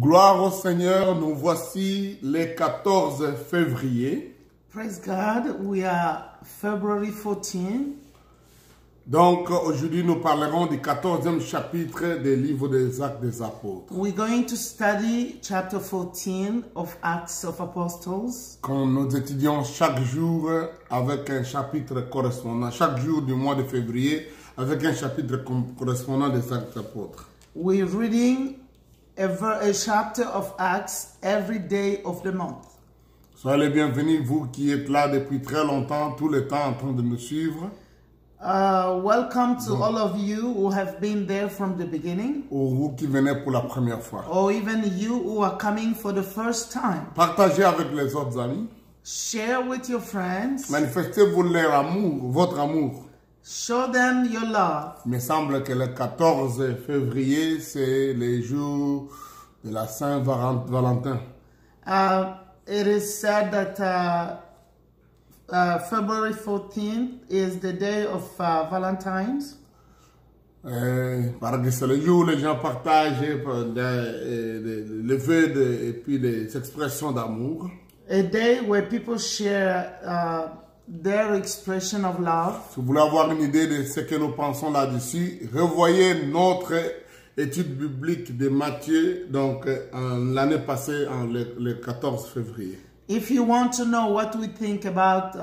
Gloire au Seigneur, nous voici les 14 février. Praise God, we are February 14. Donc aujourd'hui nous parlerons du 14e chapitre des livres des Actes des Apôtres. We're going to study chapter 14 of Acts of Apostles. Quand nous étudions chaque jour avec un chapitre correspondant, chaque jour du mois de février avec un chapitre correspondant des Actes des Apôtres. We're reading a chapter of Acts every day of the month. Soyez les bienvenus, vous qui êtes là depuis très longtemps, tout le temps en train de nous suivre. Welcome to all of you who have been there from the beginning, Ou vous qui venez pour la première fois. or even you who are coming for the first time. Partagez avec les autres amis. Share with your friends. Manifestez-vous leur amour, votre amour. Show them your love. Il me semble que le 14 février, c'est le jour de la Saint-Valentin. It is said that February 14th is the day of Valentine's. Parce que c'est le jour où les gens partagent les vœux et puis les expressions d'amour. A day where people share their expression of love. Si vous voulez avoir une idée de ce que nous pensons là-dessus, revoyez notre étude biblique de Matthieu, donc l'année passée, le 14 février. If you want to know what we think about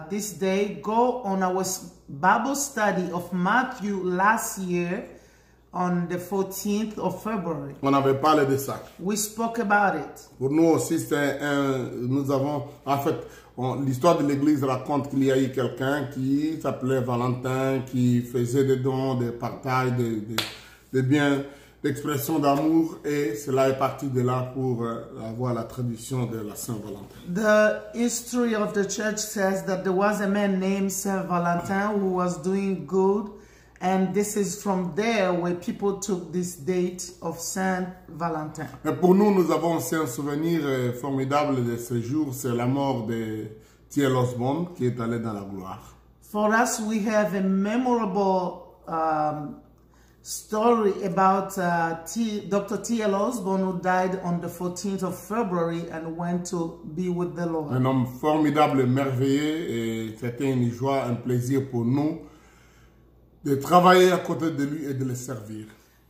this day, go on our Bible study of Matthew last year on the 14th of February. On avait parlé de ça. We spoke about it. Pour nous aussi, nous avons, en fait, l'histoire de l'Église raconte qu'il y a eu quelqu'un qui s'appelait Valentin, qui faisait des dons, des partages, des biens, d'expression d'amour, et cela est parti de là pour avoir la tradition de la Saint-Valentin. The history of the church says that there was a man named Saint Valentin who was doing good, and this is from there where people took this date of Saint Valentin. Mais pour nous, nous avons aussi un souvenir formidable de ce jour, c'est la mort de T.L. Osborne qui est allé dans la gloire. For us, we have a memorable story about Dr. T.L. Osborne, who died on the 14th of February and went to be with the Lord. Un homme formidable, merveilleux, et c'était une joie, un plaisir pour nous de travailler à côté de lui et de le servir.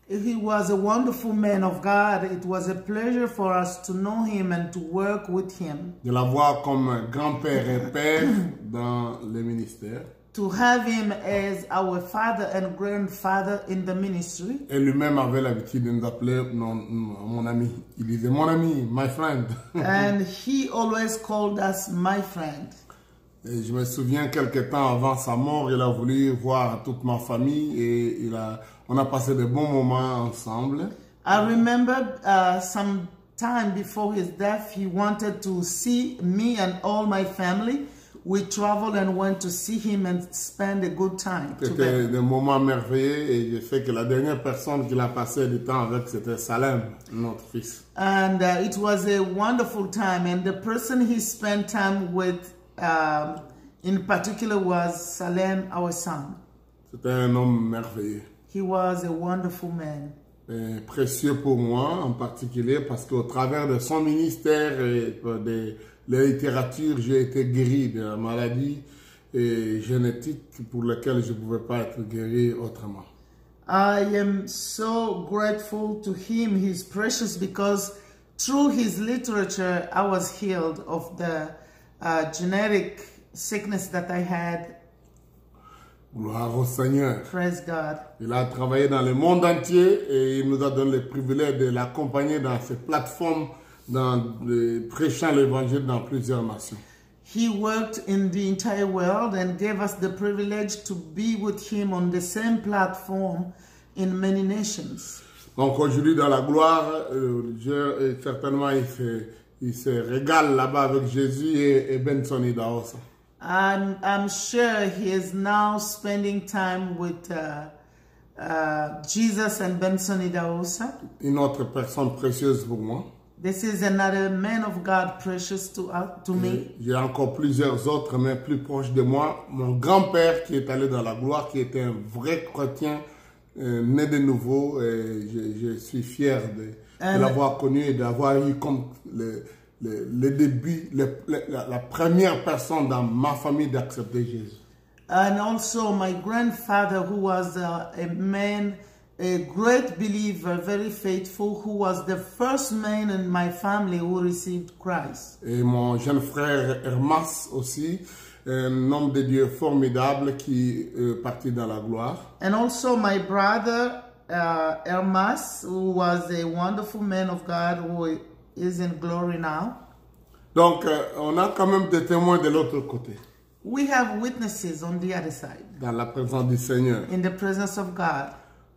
He was a wonderful man of God. It was a pleasure for us to know him and to work with him. De l'avoir comme grand-père et père dans le ministère. To have him as our father and grandfather in the ministry. Et lui-même avait l'habitude de nous appeler mon ami. Il disait mon ami, my friend. And he always called us my friend. Et je me souviens quelques temps avant sa mort, il a voulu voir toute ma famille et on a passé de bons moments ensemble. I remember some time before his death, he wanted to see me and all my family. We traveled and went to see him and spend a good time together. C'était des moments merveilleux et je sais que la dernière personne qu'il a passé du temps avec, c'était Salem, notre fils. And it was a wonderful time. And the person he spent time with in particular was Salem, our son. C'était un homme merveilleux. He was a wonderful man. Et précieux pour moi en particulier parce qu'au travers de son ministère et de la littérature, j'ai été guéri de la maladie génétique pour laquelle je ne pouvais pas être guéri autrement. I am so grateful to him. He's precious because through his literature, I was healed of the genetic sickness that I had. Gloire au Seigneur. Praise God. Il a travaillé dans le monde entier et il nous a donné le privilège de l'accompagner dans ses plateformes, prêchant l'évangile dans plusieurs nations. He worked in the entire world and gave us the privilege to be with him on the same platform in many nations. Donc aujourd'hui dans la gloire, certainement il se régale là-bas avec Jésus et Benson Idahosa. I'm sure he is now spending time with Jesus and Benson Idahosa. Une autre personne précieuse pour moi. This is another man of God precious to me. J'ai encore plusieurs autres, mais plus proches de moi. Mon grand-père qui est allé dans la gloire, qui était un vrai chrétien né de nouveau et je suis fier de l'avoir connu et d'avoir eu comme le début, la première personne dans ma famille d'accepter Jésus. And also my grandfather, who was a man, a great believer, very faithful, who was the first man in my family who received Christ. Et mon jeune frère Hermas aussi, un homme de Dieu formidable qui est parti dans la gloire. And also my brother Hermas, who was a wonderful man of God, who is in glory now. Donc, on a quand même des témoins de l'autre côté. We have witnesses on the other side. Dans la présence du Seigneur. In the presence of God.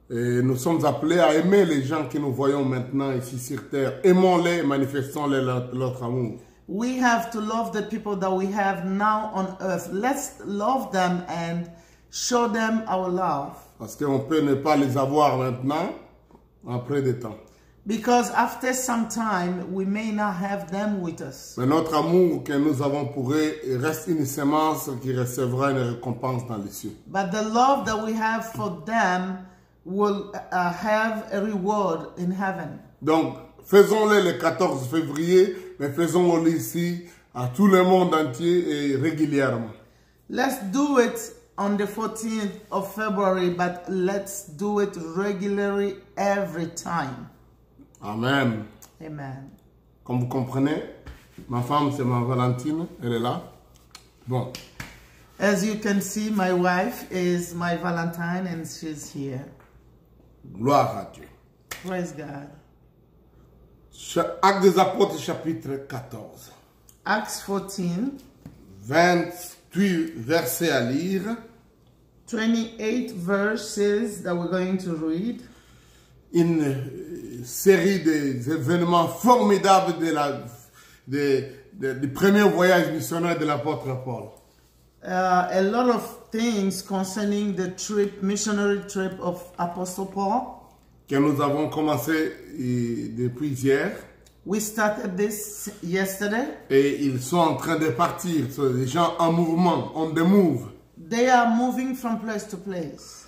Et nous sommes appelés à aimer les gens que nous voyons maintenant ici sur terre. Aimons-les, manifestons-les notre amour. We have to love the people that we have now on earth. Let's love them and show them our love. Parce qu'on peut ne pas les avoir maintenant, après des temps. Because after some time, we may not have them with us. Mais notre amour que nous avons pour eux reste une semence qui recevra une récompense dans les cieux. But the love that we have for them will have a reward in heaven. Donc, faisons-le le 14 février, mais faisons-le ici à tout le monde entier et régulièrement. Let's do it on the 14th of February, but let's do it regularly every time. Amen. Amen. Comme vous comprenez, ma femme c'est ma Valentine, elle est là. Bon. As you can see, my wife is my Valentine and she's here. Gloire à Dieu. Praise God. Actes des Apôtres, chapitre 14. Acts 14. 28 versets à lire. 28 verses that we're going to read. Une série d'événements formidables du premier voyage missionnaire de l'apôtre Paul. A lot of things concerning the missionary trip of Apostle Paul. Que nous avons commencé depuis hier. We started this yesterday. Et ils sont en train de partir. So, les gens en mouvement, on the move. They are moving from place to place.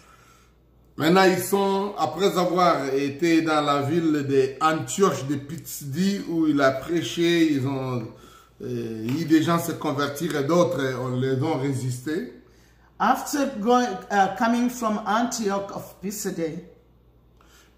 Maintenant, ils sont, après avoir été dans la ville d'Antioche de Pisidie, où il a prêché, ils ont eu des gens se convertir et d'autres, on les ont résisté. After coming from Antioch of Pisidie,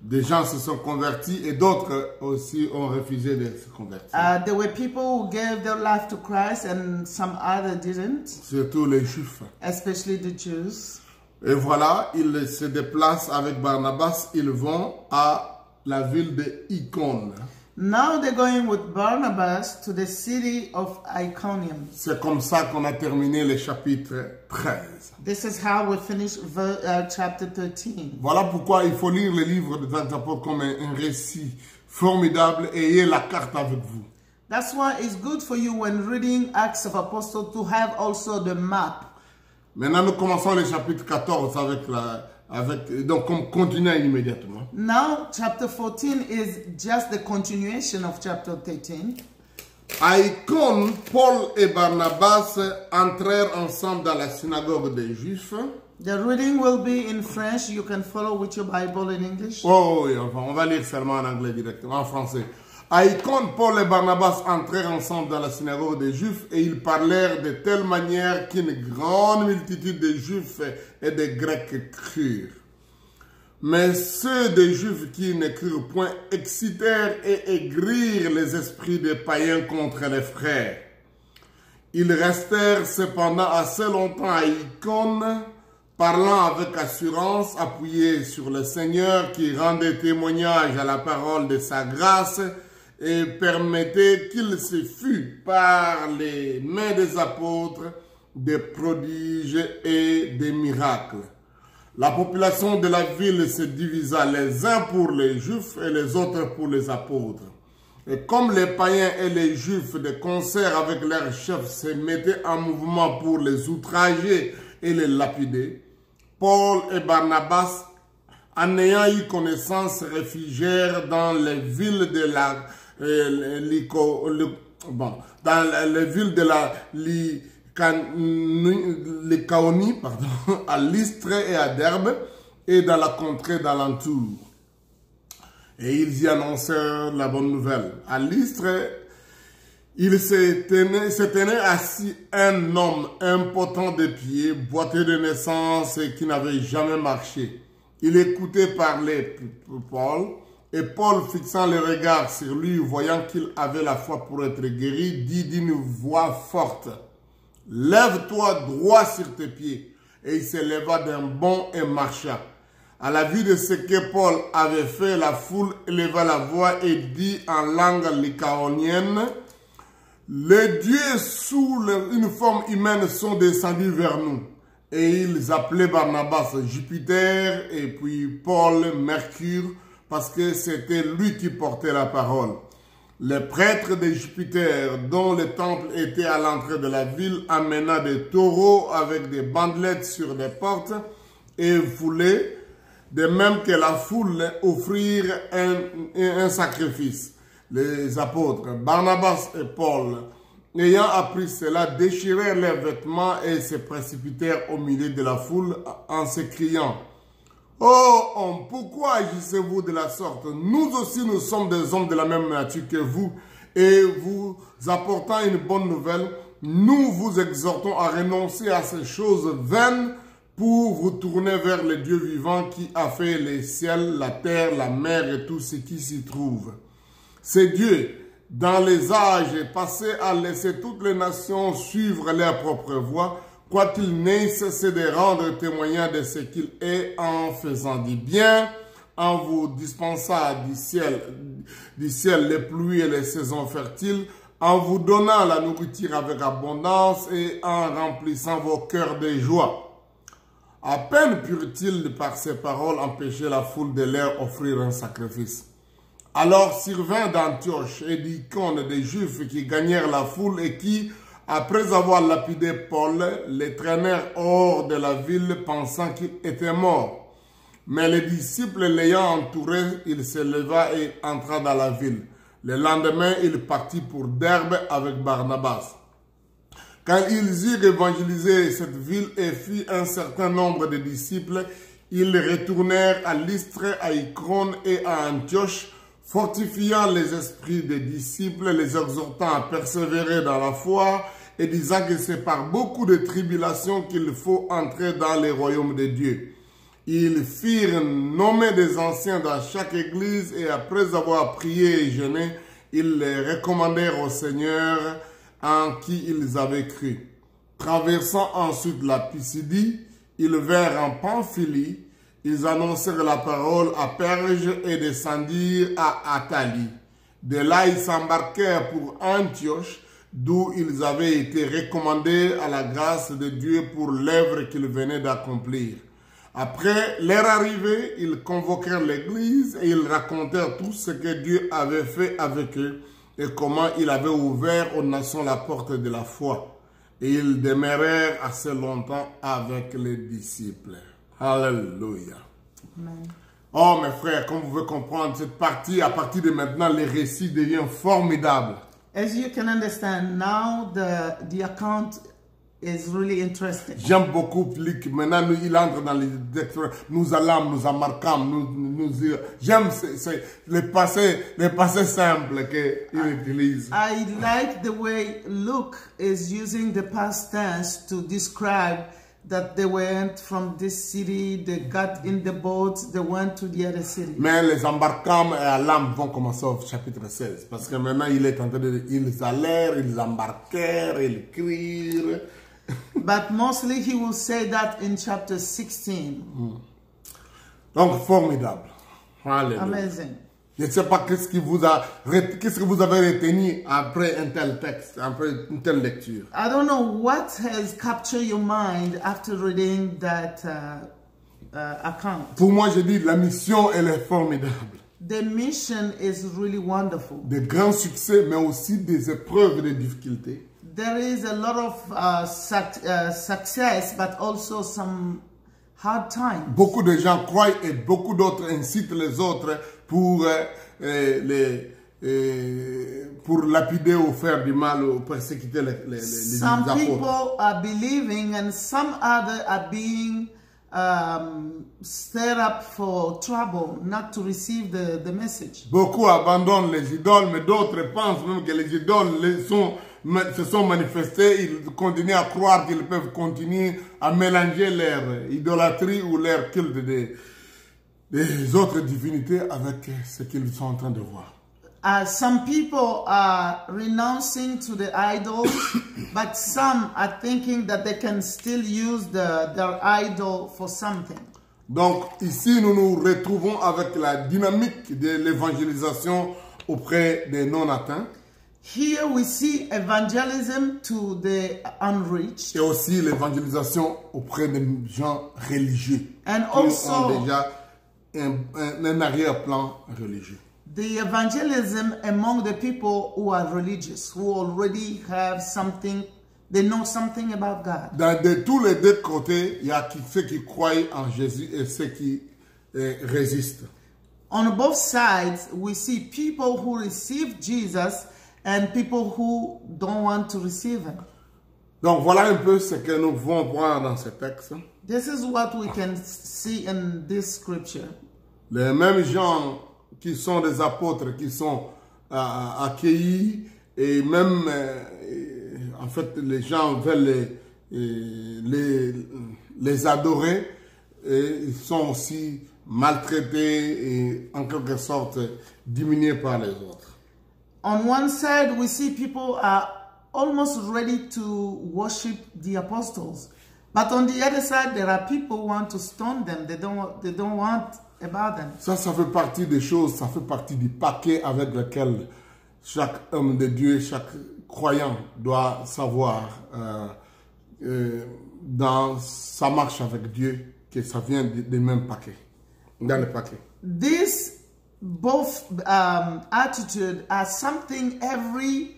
des gens se sont convertis et d'autres aussi ont refusé de se convertir. There were people who gave their life to Christ and some other didn't. Surtout les Juifs. Especially the Jews. Et voilà, ils se déplacent avec Barnabas, ils vont à la ville de Icône. Now they're going with Barnabas to the city of Iconium. C'est comme ça qu'on a terminé le chapitre 13. This is how we finish chapter 13. Voilà pourquoi il faut lire le livre des Actes des Apôtres comme un récit formidable et ayez la carte avec vous. That's why it's good for you when reading Acts of Apostles to have also the map. Maintenant, nous commençons le chapitre 14 donc on continue immédiatement. Now, chapter 14 is just the continuation of chapter 13. À Icône, Paul et Barnabas entrèrent ensemble dans la synagogue des Juifs. The reading will be in French. You can follow with your Bible in English. Oh oui, on va lire seulement en anglais directement, en français. À Icône, Paul et Barnabas entrèrent ensemble dans la synagogue des Juifs et ils parlèrent de telle manière qu'une grande multitude de Juifs et de Grecs crurent. Mais ceux des Juifs qui ne crurent point excitèrent et aigrirent les esprits des païens contre les frères. Ils restèrent cependant assez longtemps à Icône, parlant avec assurance, appuyés sur le Seigneur qui rendait témoignage à la parole de sa grâce et permettait qu'il se fût par les mains des apôtres des prodiges et des miracles. La population de la ville se divisa les uns pour les Juifs et les autres pour les apôtres. Et comme les païens et les Juifs de concert avec leurs chefs se mettaient en mouvement pour les outrager et les lapider, Paul et Barnabas, en ayant eu connaissance, réfugièrent dans les villes de la Lycaonie, à Lystre et à Derbe, et dans la contrée d'alentour. Et ils y annoncèrent la bonne nouvelle. À Lystre, il se tenait assis un homme impotent de pied, boiteux de naissance et qui n'avait jamais marché. Il écoutait parler Paul, et Paul, fixant le regard sur lui, voyant qu'il avait la foi pour être guéri, dit d'une voix forte, « Lève-toi droit sur tes pieds. » Et il se leva d'un bond et marcha. À la vue de ce que Paul avait fait, la foule éleva la voix et dit en langue lycaonienne, « Les dieux sous une forme humaine sont descendus vers nous. » Et ils appelaient Barnabas Jupiter et puis Paul Mercure, parce que c'était lui qui portait la parole. Les prêtres de Jupiter, dont le temple était à l'entrée de la ville, amena des taureaux avec des bandelettes sur les portes et voulaient, de même que la foule, offrir un sacrifice. Les apôtres, Barnabas et Paul, ayant appris cela, déchirèrent leurs vêtements et se précipitèrent au milieu de la foule en s'écriant, « Oh homme, pourquoi agissez-vous de la sorte? Nous aussi nous sommes des hommes de la même nature que vous, et vous apportant une bonne nouvelle, nous vous exhortons à renoncer à ces choses vaines pour vous tourner vers le Dieu vivant qui a fait les ciels, la terre, la mer et tout ce qui s'y trouve. C'est Dieu, dans les âges passés, a laissé toutes les nations suivre leur propre voie, quoiqu'il n'ait cessé de rendre témoignage de ce qu'il est en faisant du bien, en vous dispensant du ciel les pluies et les saisons fertiles, en vous donnant la nourriture avec abondance et en remplissant vos cœurs de joie. À peine purent-ils par ces paroles empêcher la foule de leur offrir un sacrifice. Alors survint d'Antioche et d'Icône des Juifs qui gagnèrent la foule et qui, après avoir lapidé Paul, les traînèrent hors de la ville pensant qu'il était mort. Mais les disciples l'ayant entouré, il se leva et entra dans la ville. Le lendemain, il partit pour Derbe avec Barnabas. Quand ils eurent évangélisé cette ville et fit un certain nombre de disciples, ils retournèrent à Lystre, à Icône et à Antioche, fortifiant les esprits des disciples, les exhortant à persévérer dans la foi et disant que c'est par beaucoup de tribulations qu'il faut entrer dans le royaume de Dieu. Ils firent nommer des anciens dans chaque église et après avoir prié et jeûné, ils les recommandèrent au Seigneur en qui ils avaient cru. Traversant ensuite la Pisidie, ils vinrent en Pamphylie. Ils annoncèrent la parole à Perge et descendirent à Attalie. De là, ils s'embarquèrent pour Antioche, d'où ils avaient été recommandés à la grâce de Dieu pour l'œuvre qu'ils venaient d'accomplir. Après leur arrivée, ils convoquèrent l'église et ils racontèrent tout ce que Dieu avait fait avec eux et comment il avait ouvert aux nations la porte de la foi. Et ils demeurèrent assez longtemps avec les disciples. Alléluia. Amen. Oh mes frères, comme vous pouvez comprendre, cette partie, à partir de maintenant, les récits deviennent formidables. As you can understand, now the account is really interesting. J'aime beaucoup Luc. Maintenant, il entre dans les nous allons, nous embarquons, j'aime les passés simples qu'il utilise. I like the way Luke is using the past tense to describe that they went from this city, they got in the boats, they went to the other city. Mais les embarquements et l'âme vont commencer au chapitre 16. Parce que maintenant, il est en train de dire, ils allèrent, ils embarquèrent, ils crient. But mostly he will say that in chapter 16. Donc, formidable. Alléluia. Amazing. Je ne sais pas qu'est-ce que vous avez retenu après un tel texte, après une telle lecture. I don't know what has captured your mind after reading that account. Pour moi, je dis, la mission, elle est formidable. The mission is really wonderful. Des grands succès, mais aussi des épreuves et des difficultés. There is a lot of success, but also some hard times. Beaucoup de gens croient et beaucoup d'autres incitent les autres pour lapider ou faire du mal ou persécuter les Some apôtres. people are believing and some other are being set up for trouble, not to receive the message. Beaucoup abandonnent les idoles, mais d'autres pensent même que les idoles se sont manifestés. Ils continuent à croire qu'ils peuvent continuer à mélanger leur idolâtrie ou leur culte des autres divinités avec ce qu'ils sont en train de voir. Some people are renouncing to the idols, but some are thinking that they can still use their idol for something. Donc ici, nous nous retrouvons avec la dynamique de l'évangélisation auprès des non-atteints. Here we see evangelism to the unreached. Et aussi l'évangélisation auprès des gens religieux. And qui also ont déjà un arrière-plan religieux. the evangelism among the people who are religious, who already have something, they know something about God. De tous les deux côtés, il y a ceux qui croient en Jésus et ceux qui résistent. On both sides, we see people who receive Jesus and people who don't want to receive him. Donc voilà un peu ce que nous pouvons voir dans ce texte. This is what we can see in this scripture. Les mêmes gens qui sont des apôtres, qui sont accueillis, et même, en fait, les gens veulent les adorer, et ils sont aussi maltraités et en quelque sorte diminués par les autres. On one side, we see people are almost ready to worship the apostles. But on the other side, there are people who want to stone them. They don't want about them. Ça fait partie des choses, ça fait partie du paquet avec lequel chaque homme de Dieu, chaque croyant doit savoir dans sa marche avec Dieu que ça vient du même paquet, dans le paquet. This both attitude are something every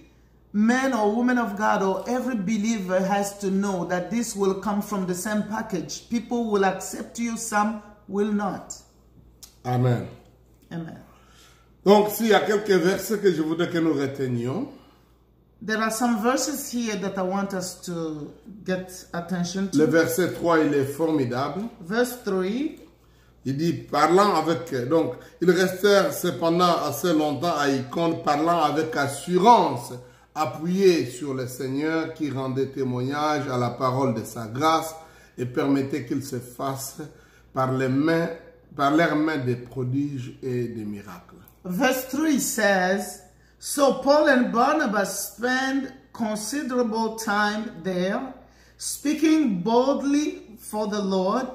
man or woman of God or every believer has to know, that this will come from the same package. People will accept you, some will not. Amen. Amen. Donc, s'il y a quelques versets que je voudrais que nous retenions. There are some verses here that I want us to get attention to. Le verset 3, il est formidable. Verse 3. Il dit, parlant avec... Donc, ils restèrent cependant assez longtemps à Icône, parlant avec assurance, appuyés sur le Seigneur qui rendait témoignage à la parole de sa grâce et permettait qu'il se fasse par leurs mains des prodiges et des miracles. Verse 3 says, so Paul and Barnabas spent considerable time there, speaking boldly for the Lord,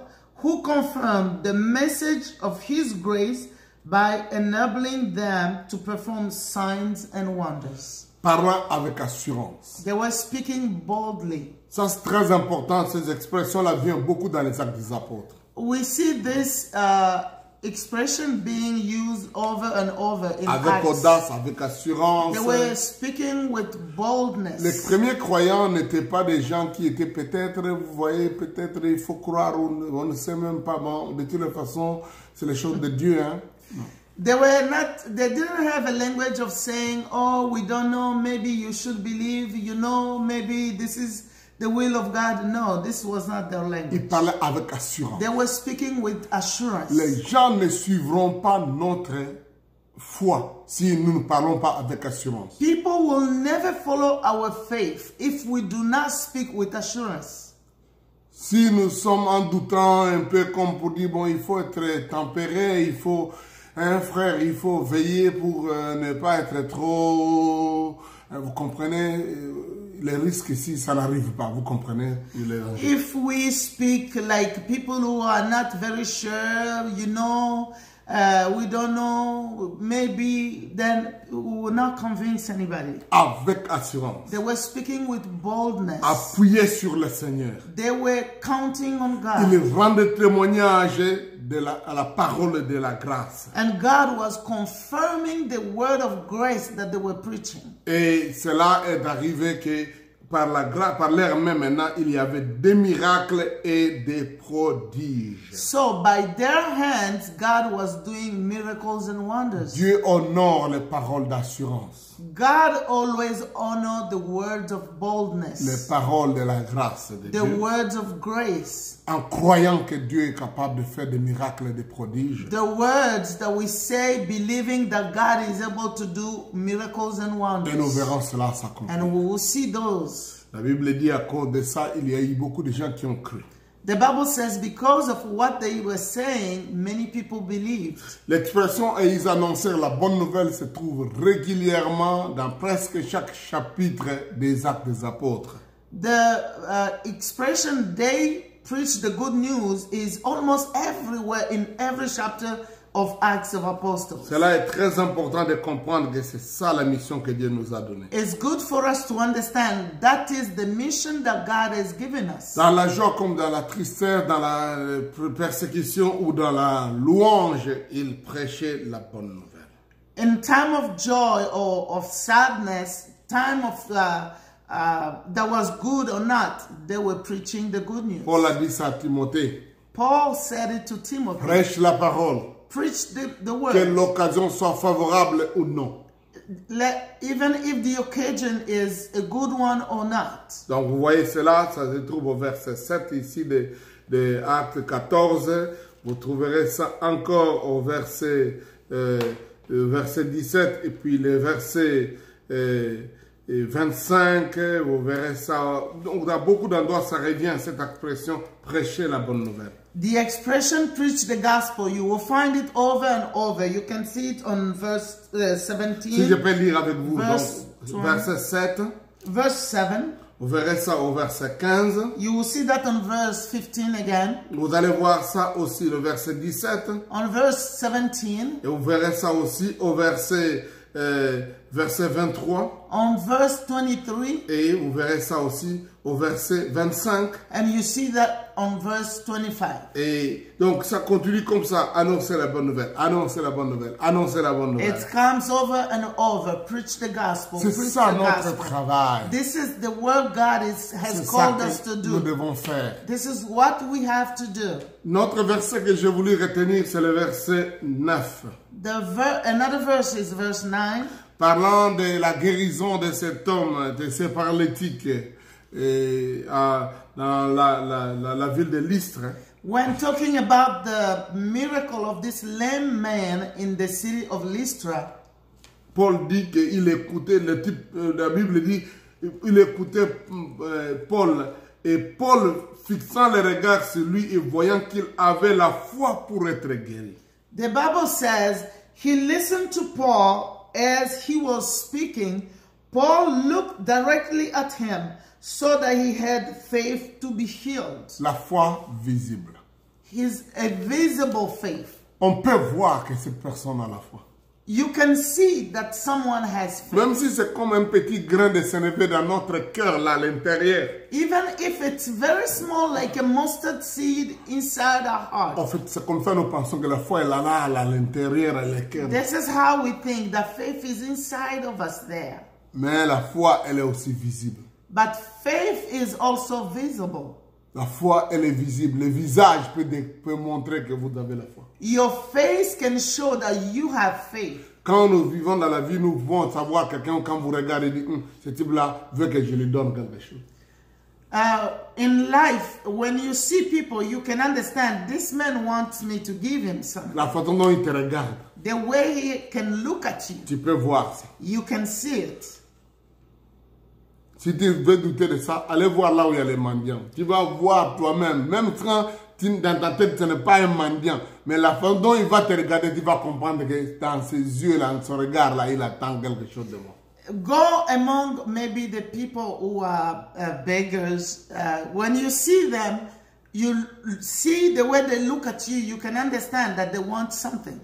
who confirmed the message of his grace by enabling them to perform signs and wonders. Parlant avec assurance. They were speaking boldly. Ça, c'est très important. Ces expressions-là viennent beaucoup dans les Actes des Apôtres. We see this expression being used over and over in avec Acts. audace, avec assurance. They were speaking with boldness. Les premiers croyants n'étaient pas des gens qui étaient peut-être, vous voyez, peut-être il faut croire, on ne sait même pas. Bon, de toutes les façons, c'est les choses de Dieu, hein. They didn't have a language of saying, oh, we don't know, maybe you should believe, you know, maybe this is the will of God. No, this was not their language. Ils parlaient avec assurance. They were speaking with assurance. Les gens ne suivront pas notre foi si nous ne parlons pas avec assurance. People will never follow our faith if we do not speak with assurance. Si nous sommes en doutant un peu comme pour dire, bon, il faut être tempéré, il faut... Hein, frère, il faut veiller pour ne pas être trop... vous comprenez, les risques ici, ça n'arrive pas. Vous comprenez? If we speak like people who are not very sure, you know, we don't know, maybe, then we will not convince anybody. Avec assurance. They were speaking with boldness. Appuyés sur le Seigneur. They were counting on God. Ils rendent témoignage à la parole de la grâce. And God was confirming the word of grace that they were preaching. Et cela est arrivé que par leurs mains maintenant, il y avait des miracles et des prodiges. So by their hands, God was doing miracles and wonders. Dieu honore les paroles d'assurance, God always honored the words of les boldness, paroles de la grâce de the Dieu, words of grace, en croyant que Dieu est capable de faire des miracles et des prodiges. the words that we say believing that God is able to do miracles and Et nous wonders. verrons cela s'accomplir. And we will see those. La Bible dit à cause de ça, il y a eu beaucoup de gens qui ont cru. The Bible says because of what they were saying, many people believed. L'expression « et ils annoncèrent la bonne nouvelle » se trouve régulièrement dans presque chaque chapitre des Actes des Apôtres. The expression they preach the good news is almost everywhere in every chapter of Acts of Apostles. Cela est très important de comprendre que c'est ça la mission que Dieu nous a donnée. It's good for us to understand that is the mission that God has given us. Dans la joie comme dans la tristesse, dans la persécution ou dans la louange, ils prêchaient la bonne nouvelle. In time of joy or of sadness, time of that was good or not, they were preaching the good news. Paul a dit ça à Timothée. Paul said it to Timothy. Prêche la parole, Preach the que word. l'occasion soit favorable ou non. Even if the occasion is a good one or not. Donc vous voyez cela, ça se trouve au verset 7 ici de Acte 14. Vous trouverez ça encore au verset 17 et puis le verset 25. Vous verrez ça. Donc dans beaucoup d'endroits, ça revient à cette expression prêcher la bonne nouvelle. The expression preach the gospel, you will find it over and over. You can see it on verse 17. Si je peux lire avec vous, Verse donc, verset 7. Verse 7. Vous verrez ça au verset 15. You will see that on verse 15 again. Vous allez voir ça aussi le verset 17. On verse 17. Et vous verrez ça aussi au verset 23. On verse 23. Et vous verrez ça aussi au verset 25. And you see that on verse 25. Et donc ça continue comme ça. Annoncer la bonne nouvelle. Annoncer la bonne nouvelle. Annoncer la bonne nouvelle. It comes over and over. Preach the gospel. C'est Preach ça the notre gospel. travail. This is the work God has C'est ça called us to que nous do. devons faire. This is what we have to do. Notre verset que je voulais retenir, c'est le verset 9. Another verse is verse 9. Parlant de la guérison de cet homme, de ce paralytique dans la ville de Lystre. When talking about the miracle of this lame man in the city of Lystra, Paul dit qu'il écoutait, la Bible dit, il écoutait Paul, et Paul fixant le regard sur lui et voyant qu'il avait la foi pour être guéri. the Bible says he listened to Paul as he was speaking. Paul looked directly at him so that he had faith to be healed. La foi visible. His a visible faith. On peut voir que cette personne a la foi. You can see that someone has faith. Même si c'est comme un petit grain de sénévé dans notre cœur, là, à l'intérieur. Even if it's very small, like a mustard seed inside our heart. En fait, c'est comme ça nous pensons que la foi est là, à l'intérieur, à l'intérieur. This is how we think that faith is inside of us there. Mais la foi, elle est aussi visible. But faith is also visible. La foi, elle est visible. Le visage peut montrer que vous avez la foi. Your face can show that you have faith. Quand nous vivons dans la vie, nous pouvons savoir quelqu'un, quand vous regardez, dit, ce type-là veut que je lui donne quelque chose. In life, when you see people, you can understand this man wants me to give him something. La façon dont il te regarde, The way he can look at you, tu peux voir ça. you can see it. Si tu veux douter de ça, allez voir là où il y a les mendiants. Tu vas voir toi-même, même quand dans ta tête ce n'est pas un mendiant, mais la façon dont il va te regarder, tu vas comprendre que dans ses yeux, dans son regard, là, il attend quelque chose de bon. Go among maybe the people who are beggars. When you see them, you see the way they look at you, you can understand that they want something.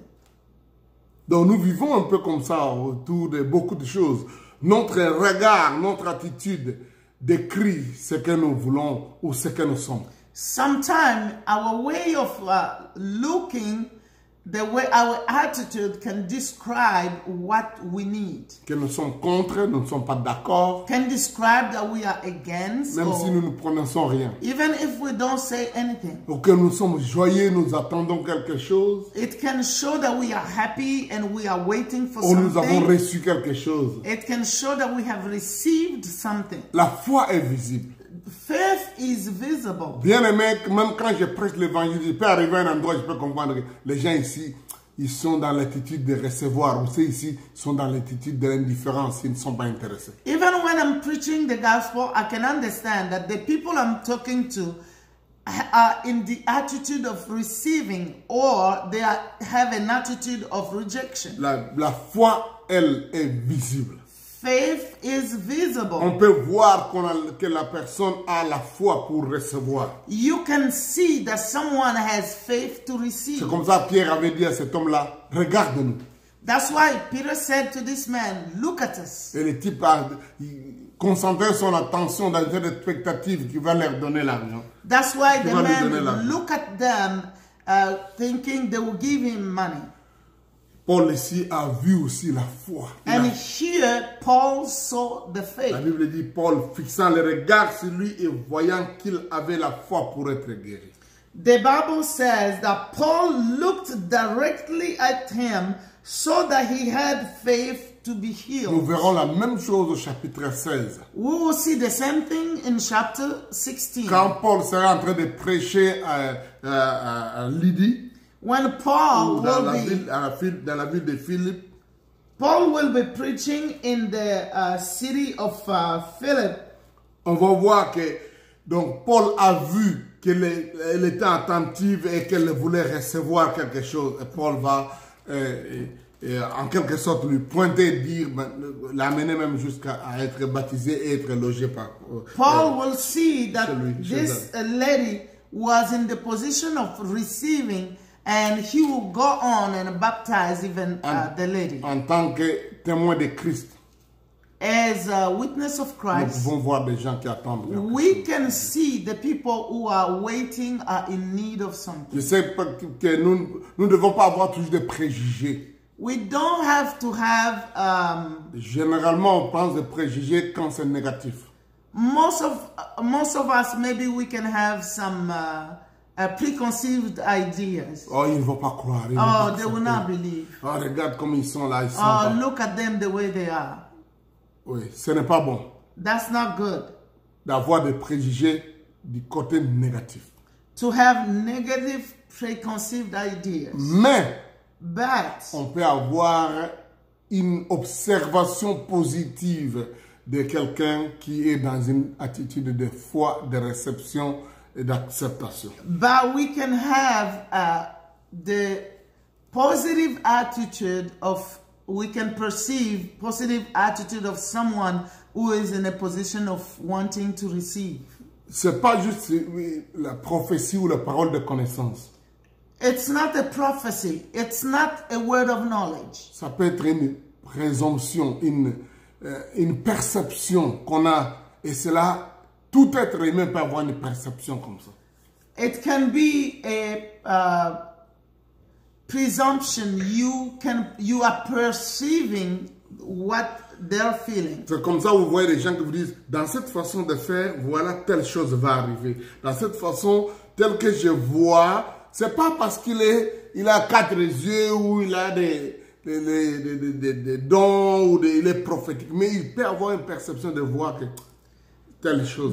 Donc nous vivons un peu comme ça autour de beaucoup de choses. Notre regard, notre attitude décrit ce que nous voulons ou ce que nous sommes. Sometimes our way of looking the way our attitude can describe what we need. Que nous sommes contre, nous ne sommes pas d'accord. Can describe that we are against. Même si nous ne prononçons rien. Even if we don't say anything. Ou que nous sommes joyeux, nous attendons quelque chose. It can show that we are happy and we are waiting for Ou something. nous avons reçu quelque chose. It can show that we have received something. La foi est visible. Faith is visible. Bien aimé, même quand je prêche l'évangile, je peux arriver à un endroit, je peux comprendre que les gens ici, ils sont dans l'attitude de recevoir. Ou ceux ici sont dans l'attitude de l'indifférence, ils ne sont pas intéressés. Even when I'm preaching the gospel, I can understand that the people I'm talking to are in the attitude of receiving, or they have an attitude of rejection. La foi, elle, est visible. Faith is visible. On peut voir que la personne a la foi pour recevoir. You can see that someone has faith to receive. C'est comme ça Pierre avait dit à cet homme-là, regarde-nous. That's why Peter said to this man, look at us. Et le type a concentré son attention dans une expectative qui va leur donner l'argent. That's why the man looked at them thinking they will give him money. Paul ici a vu aussi la foi. And here Paul saw the faith. La Bible dit Paul fixant le regard sur lui et voyant qu'il avait la foi pour être guéri. The Bible says that Paul looked directly at him so that he had faith to be healed. Nous verrons la même chose au chapitre 16. We will see the same thing in chapter 16. Quand Paul sera en train de prêcher à Lydie, when Paul dans la ville de Philippe, Paul will be preaching in the city of Philip. On va voir que donc Paul a vu qu'elle était attentive et qu'elle voulait recevoir quelque chose. Et Paul va en quelque sorte lui pointer, dire, l'amener même jusqu'à être baptisé et être logé par. Paul will see that this lady was in the position of receiving. And he will go on and baptize even the lady. En tant que témoin de Christ, as a witness of Christ, nous pouvons voir des gens qui attendent. We can see the people who are waiting are in need of something. Je sais que nous ne devons pas avoir toujours des préjugés. We don't have to have. Généralement, on pense des préjugés quand c'est négatif. Most of us, maybe we can have some. Preconceived ideas. Oh, ils ne vont pas croire. Oh, they will not believe. Oh, regarde comme ils sont là. Ils sont oh, look at them the way they are. Oui, ce n'est pas bon. That's not good. D'avoir des préjugés du côté négatif. To have negative preconceived ideas. Mais, but, on peut avoir une observation positive de quelqu'un qui est dans une attitude de foi, de réception et d'acceptation. But we can have the positive attitude of, we can perceive positive attitude of someone who is in a position of wanting to receive. C'est pas juste la prophétie ou la parole de connaissance. It's not a prophecy. It's not a word of knowledge. Ça peut être une présomption, une perception qu'on a, et cela. Tout être humain peut avoir une perception comme ça. It can be a presumption. You are perceiving what they're feeling. C'est comme ça vous voyez les gens qui vous disent, dans cette façon de faire, voilà telle chose va arriver. Dans cette façon, telle que je vois, c'est pas parce qu'il a 4 yeux ou il a des dons ou il est prophétique, mais il peut avoir une perception de voir que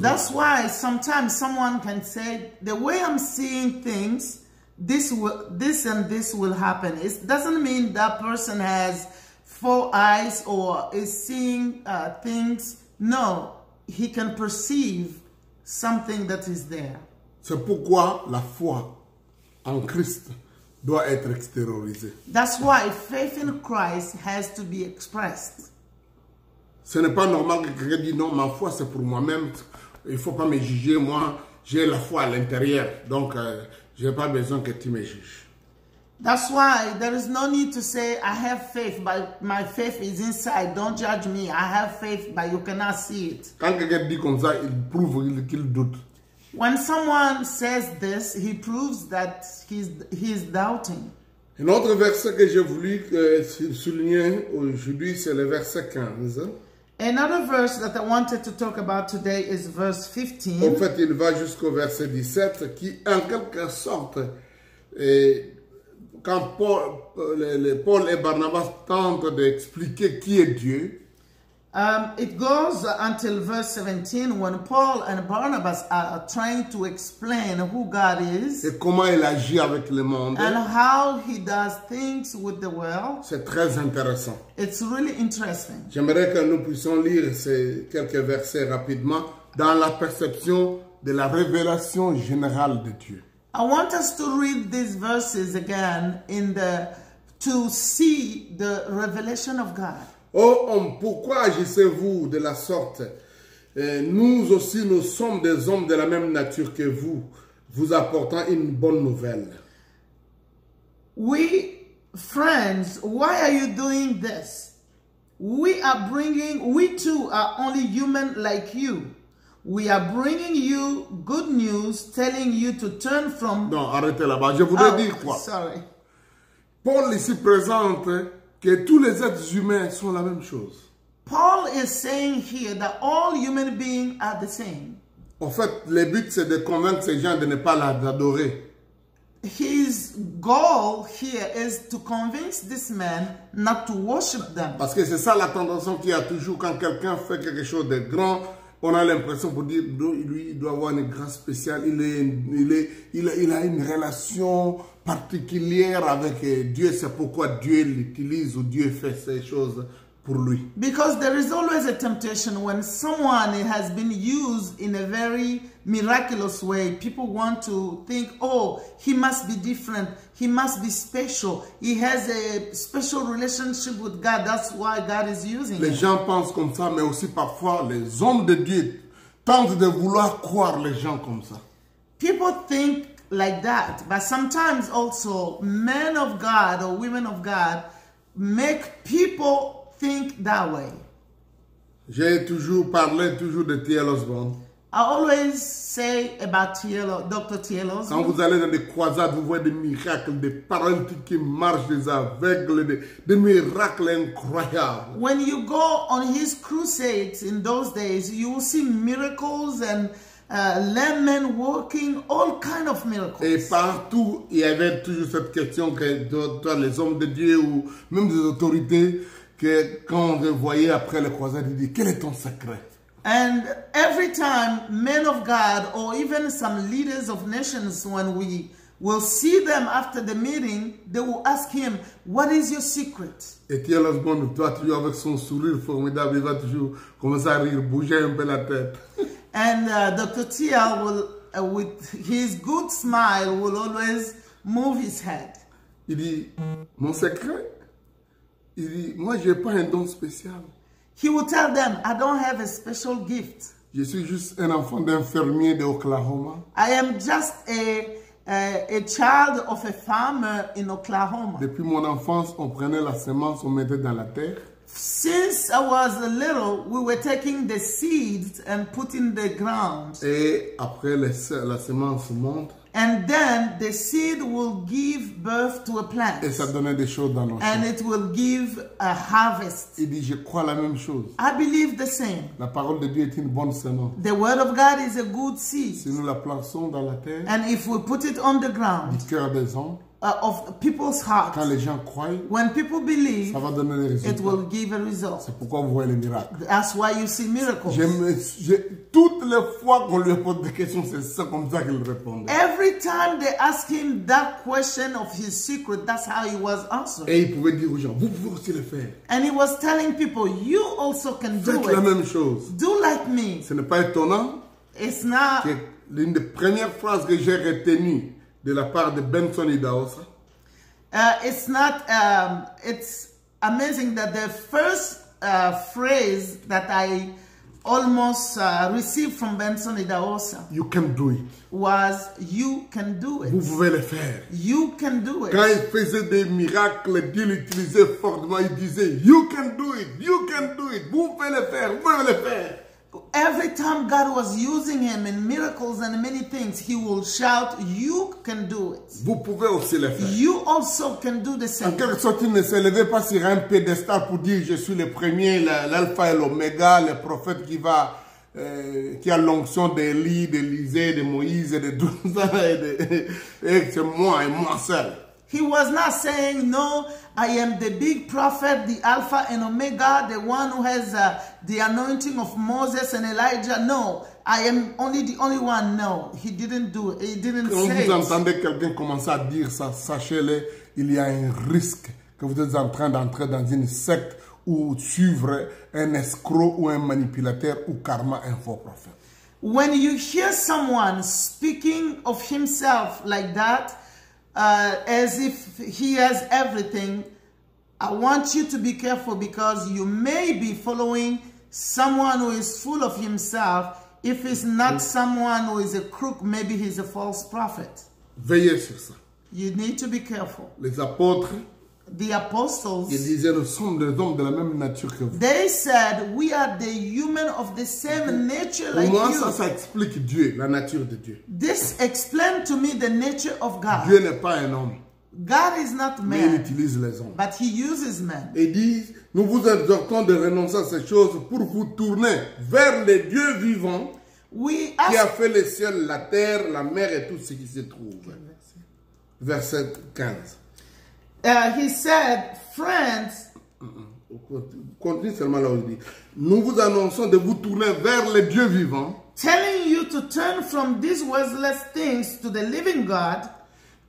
that's why sometimes someone can say, the way I'm seeing things, this and this will happen. It doesn't mean that person has 4 eyes or is seeing things. No, he can perceive something that is there. C'est pourquoi la foi en Christ doit être extériorisée. That's why faith in Christ has to be expressed. Ce n'est pas normal que quelqu'un dise non, ma foi c'est pour moi-même, il ne faut pas me juger, moi j'ai la foi à l'intérieur, donc je n'ai pas besoin que tu me juges. That's why there is no need to say I have faith, but my faith is inside, don't judge me. I have faith, but you cannot see it. Quand quelqu'un dit comme ça, il prouve qu'il doute. When someone says this, he proves that he's doubting. Un autre verset que j'ai voulu souligner aujourd'hui, c'est le verset 15. Another verse that I wanted to talk about today is verse 15. En fait, il va jusqu'au verset 17 qui, en quelque sorte, quand Paul et Barnabas tentent d'expliquer qui est Dieu, It goes until verse 17 when Paul and Barnabas are trying to explain who God is et comment il agit avec le monde, and how he does things with the world. c'est très intéressant. It's really interesting. J'aimerais que nous puissions lire ces quelques versets rapidement dans la perception de la révélation générale de Dieu. I want us to read these verses again to see the revelation of God. Ô homme, pourquoi agissez-vous de la sorte? Nous aussi, nous sommes des hommes de la même nature que vous, vous apportant une bonne nouvelle. We, friends, why are you doing this? We too are only human like you. We are bringing you good news, telling you to turn from... Non, arrêtez là-bas. Je voudrais dire quoi? Sorry. Paul ici présente que tous les êtres humains sont la même chose. Paul is saying here that all human beings are the same. En fait, le but, c'est de convaincre ces gens de ne pas l'adorer. His goal here is to convince this man not to worship them. Parce que c'est ça la tendance qu'il y a toujours quand quelqu'un fait quelque chose de grand. On a l'impression pour dire, lui, il doit avoir une grâce spéciale. Il a une relation particulière avec Dieu. C'est pourquoi Dieu l'utilise ou Dieu fait ces choses pour lui. Because there is always a temptation when someone has been used in a very miraculous way. People want to think, oh, he must be different. He must be special. He has a special relationship with God. That's why God is using him. Les gens pensent comme ça, mais aussi parfois les hommes de Dieu tentent de vouloir croire les gens comme ça. People think like that, but sometimes also men of God or women of God make people think that way. J'ai toujours parlé de T.L. Osborne. I always say about Dr. T.L. Quand Osborne. vous allez dans des croisades, vous voyez des miracles, des paralytiques qui marchent, des aveugles, des miracles incroyables. When you go on his crusades in those days, you will see miracles and lame men walking, all kind of miracles. Et partout, il y avait toujours cette question que toi, les hommes de Dieu ou même des autorités, que quand on les voyait après les croisades, ils disaient, quel est ton secret? And every time men of God or even some leaders of nations, when we will see them after the meeting, they will ask him, what is your secret? Et T.L. Osborne, toi, toujours avec son sourire formidable, il va toujours commencer à rire, bouger un peu la tête. And Dr. T.L. will, with his good smile, will always move his head. Il dit, mon secret? Il dit, moi, je n'ai pas un don spécial. He will tell them, I don't have a special gift. Je suis juste un enfant d'infirmier de Oklahoma. I am just a child of a farmer in Oklahoma. Depuis mon enfance, on prenait la semence, on mettait dans la terre. Since I was little, we were taking the seeds and putting the ground. Et après, la semence monte. And then the seed will give birth to a plant. Et ça donnait des choses dans nos champs. And it will give a harvest. Il dit, je crois la même chose. I believe the same. La parole de Dieu est une bonne semence. The word of God is a good seed. Si nous la plaçons dans la terre, And if we put it on the ground du cœur des hommes, of people's hearts, quand les gens croient, when people believe, ça va donner des it résultats. will give a result. C'est pourquoi vous voyez les miracles. That's why you see miracles. Toutes les fois qu'on lui pose des questions, c'est ça comme ça qu'il répondait. Every time they ask him that question of his secret, that's how he was answering. Et il pouvait dire aux gens, vous pouvez aussi le faire. And he was telling people, you also can do Faites la it. même chose. Do like me. Ce n'est pas étonnant It's not. que l'une des premières phrases que j'ai retenues de la part de Benson Idahosa, It's amazing that the first phrase that I almost received from Benson Idahosa you can do it. was, you can do Vous it. pouvez le faire. You can do Quand it. il faisait des miracles, Dieu l'utilisait fortement. Il disait, you can do it, you can do it. Vous pouvez le faire, vous pouvez le faire. Every time God was using him in miracles and many things, he will shout, "You can do it. Vous pouvez aussi le faire. You also can do the En same." quelque sorte, il ne se levait pas sur un pédestal pour dire je suis le premier, l'alpha et l'oméga, le prophète qui a l'onction d'Élie, d'Élisée, de Moïse et de tout ça, et c'est moi et moi seul. He was not saying, "No, I am the big prophet, the Alpha and Omega, the one who has the anointing of Moses and Elijah. No, I am the only one." No, he didn't do it. He didn't Quand say vous it. entendez quelqu'un commencer à dire ça, sachez-le, il y a un risque que vous êtes en train d'entrer dans une secte ou suivre un escroc ou un manipulateur ou karma un faux prophète. When you hear someone speaking of himself like that, as if he has everything, I want you to be careful, because you may be following someone who is full of himself. If he's not someone who is a crook, maybe he's a false prophet. Veillez sur ça. You need to be careful. Les apôtres, The ils apostles, disaient nous sommes des hommes de la même nature que vous. they said, "We are the human of the same nature Pour like moi, you." ça explique Dieu, la nature de Dieu. This explained to me the nature of God. Dieu n'est pas un homme, God is not mais il man, utilise les hommes. but he uses men. Et dit, nous vous exhortons de renoncer à ces choses pour vous tourner vers le Dieu vivant We qui a ask, fait les cieux, la terre, la mer et tout ce qui se trouve. Verset 15. he said, "Friends, Continue seulement là où il dit, nous vous annonçons de vous tourner vers le Dieu vivant telling you to turn from these worthless things to the living God,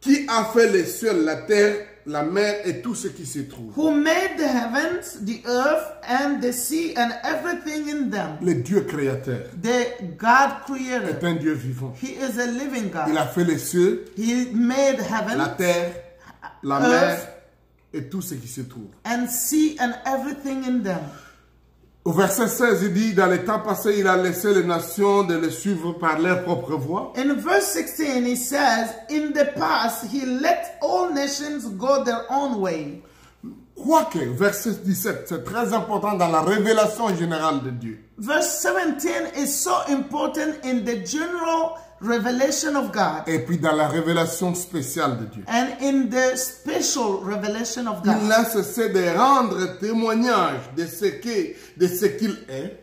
qui a fait les cieux, la terre, la mer et tout ce qui se trouve. who made the heavens, the earth, and the sea, and everything in them." Le Dieu créateur The God est creator. un Dieu vivant. He is a living Il God. a fait les cieux, He made la heaven terre, la mer et tout ce qui se trouve. and sea and everything in them. Au verset 16, il dit, dans les temps passés, il a laissé les nations de le suivre par leur propre voie. In verse 16, he says, "In the past, he let all nations go their own way." Quoique, verset 17, c'est très important dans la révélation générale de Dieu. Verse 17 is so important in the general revelation of God Et puis dans la révélation spéciale de Dieu. and in the special revelation of Il God. n'a cessé de rendre témoignage de ce qu'il est,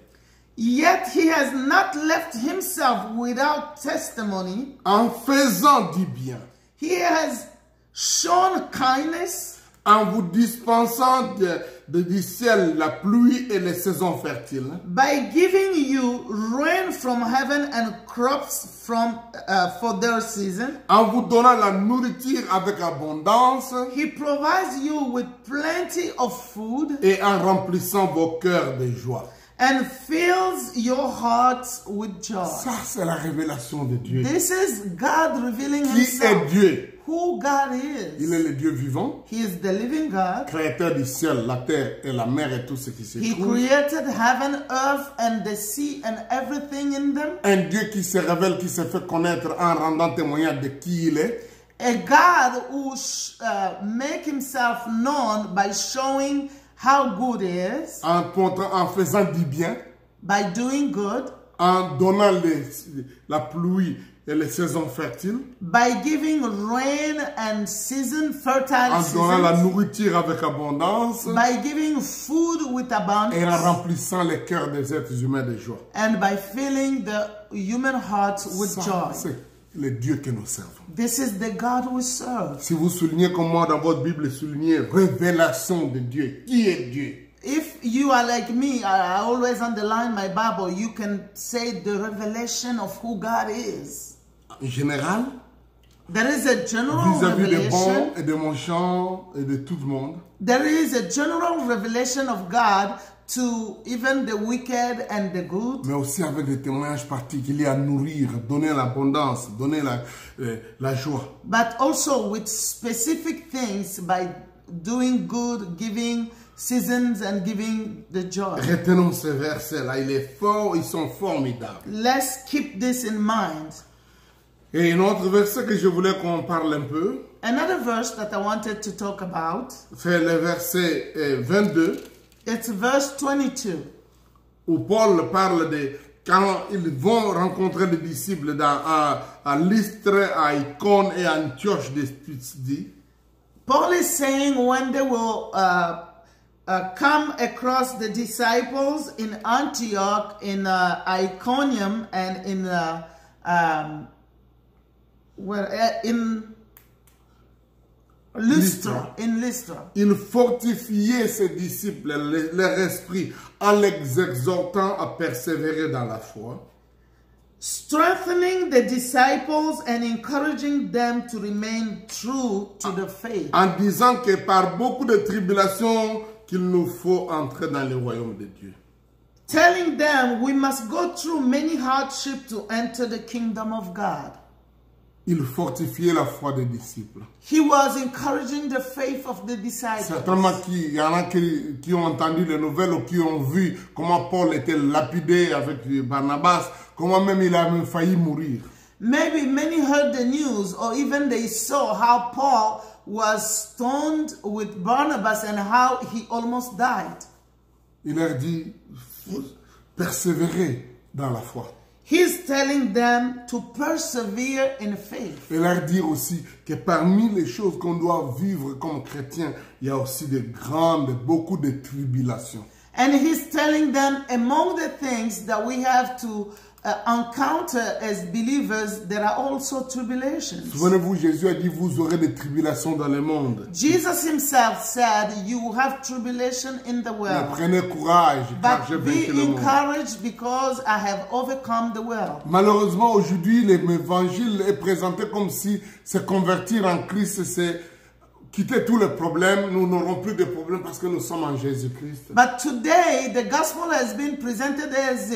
Yet he has not left himself without testimony. en faisant du bien, He has shown kindness en vous dispensant du ciel la pluie et les saisons fertiles, by giving you rain from heaven and crops for their season. en vous donnant la nourriture avec abondance He provides you with plenty of food et en remplissant vos cœurs de joie. and fills your hearts with joy. Ça, c'est la révélation de Dieu. This is God revealing Qui est himself, Dieu? who God Il is. est le Dieu vivant, He is the living God. créateur du ciel, la terre et la mer et tout ce qui se He trouve. created heaven, earth, and the sea and everything in them. Un Dieu qui se révèle, qui se fait connaître en rendant témoignage de qui il est. A God who make himself known by showing how good he is, En faisant du bien, by doing good, en donnant la pluie et les saisons fertiles, by giving rain and season, fertile en donnant la seasons, nourriture avec abondance by giving food with et en abundance, remplissant les cœurs des êtres humains de joie. and by filling the human hearts with Ça, joy. c'est le Dieu que nous servons. This is the God we serve. Si vous soulignez comme moi dans votre Bible, soulignez révélation de Dieu. Qui est Dieu? If you are like me, I always underline my Bible. You can say the revelation of who God is. En général, There is a general vis-à-vis des revelation. bons et des méchants et de tout le monde. There is a general revelation of God to even the wicked and the good, Mais aussi avec des témoignages particuliers à nourrir, donner l'abondance, donner la joie. but also with specific things by doing good, giving seasons and giving the joy. Retenons ce verset-là, il est fort, ils sont formidables. Let's keep this in mind. Et un autre verset que je voulais qu'on parle un peu, Another verse that I wanted to talk about, c'est le verset 22, it's verse 22. où Paul parle de quand ils vont rencontrer les disciples à Lystre, à Icône et à Antioche de Pisidie, Paul is saying when they will come across the disciples in Antioch, in Iconium, and in Lystra. In Lystra. il fortifiait ses disciples, leur esprit, en les exhortant à persévérer dans la foi, Strengthening the disciples and encouraging them to remain true to the faith. en disant que par beaucoup de tribulations, qu'il nous faut entrer dans le royaume de Dieu. Telling them we must go through many hardships to enter the kingdom of God. Il fortifiait la foi des disciples. He was encouraging the faith of the disciples. Certainement qu'il y en a qui ont entendu les nouvelles ou qui ont vu comment Paul était lapidé avec Barnabas, comment même il a même failli mourir. Maybe many heard the news, or even they saw how Paul was stoned with Barnabas and how he almost died. Il leur dit, persévérer dans la foi. He's telling them to persevere in faith. Et leur dire aussi que parmi les choses qu'on doit vivre comme chrétiens, il y a aussi beaucoup de tribulations. And he's telling them among the things that we have to encounter as believers, there are also tribulations. Souvenez-vous, Jésus a dit, vous aurez des tribulations dans le monde. Jesus himself said, you will have tribulation in the Mais world. prenez courage, car j'ai But be vaincu le monde. encouraged because I have overcome the world. Malheureusement, aujourd'hui, l'évangile est présenté comme si se convertir en Christ, c'est quitter tous les problèmes. Nous n'aurons plus de problèmes parce que nous sommes en Jésus-Christ. But today, the gospel has been presented as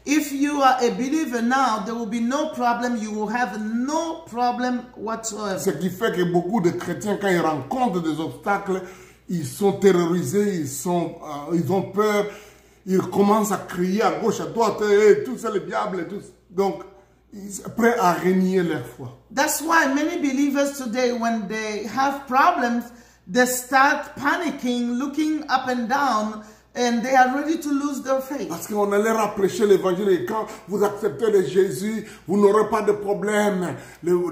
if you are a believer now, there will be no problem. You will have no problem whatsoever. Ce qui fait que beaucoup de chrétiens, quand ils rencontrent des obstacles, ils sont terrorisés, ils ont peur, ils commencent à crier à gauche, à droite, et tout ça, le diable, et tout ça. Donc, ils sont prêts à renier leur foi. That's why many believers today, when they have problems, they start panicking, looking up and down, and they are ready to lose their faith. Parce qu'on a l'air à prêcher l'évangile et quand vous acceptez le Jésus, vous n'aurez pas de problème.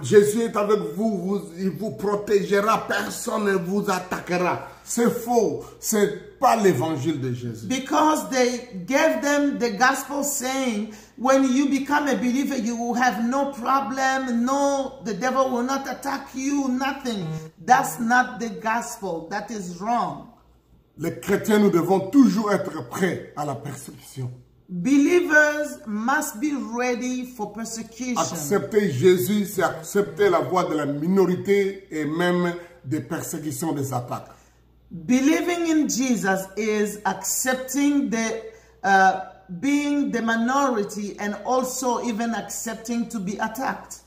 Jésus est avec vous, il vous protégera, personne ne vous attaquera. C'est faux, c'est pas l'évangile de Jésus. Because they gave them the gospel saying, when you become a believer, you will have no problem, no, the devil will not attack you, nothing. That's not the gospel, that is wrong. Les chrétiens, nous devons toujours être prêts à la persécution. Believers must be ready for persecution. Accepter Jésus, c'est accepter la voix de la minorité et même des persécutions, des attaques. Believing in Jesus is accepting being the minority and also even accepting to be attacked.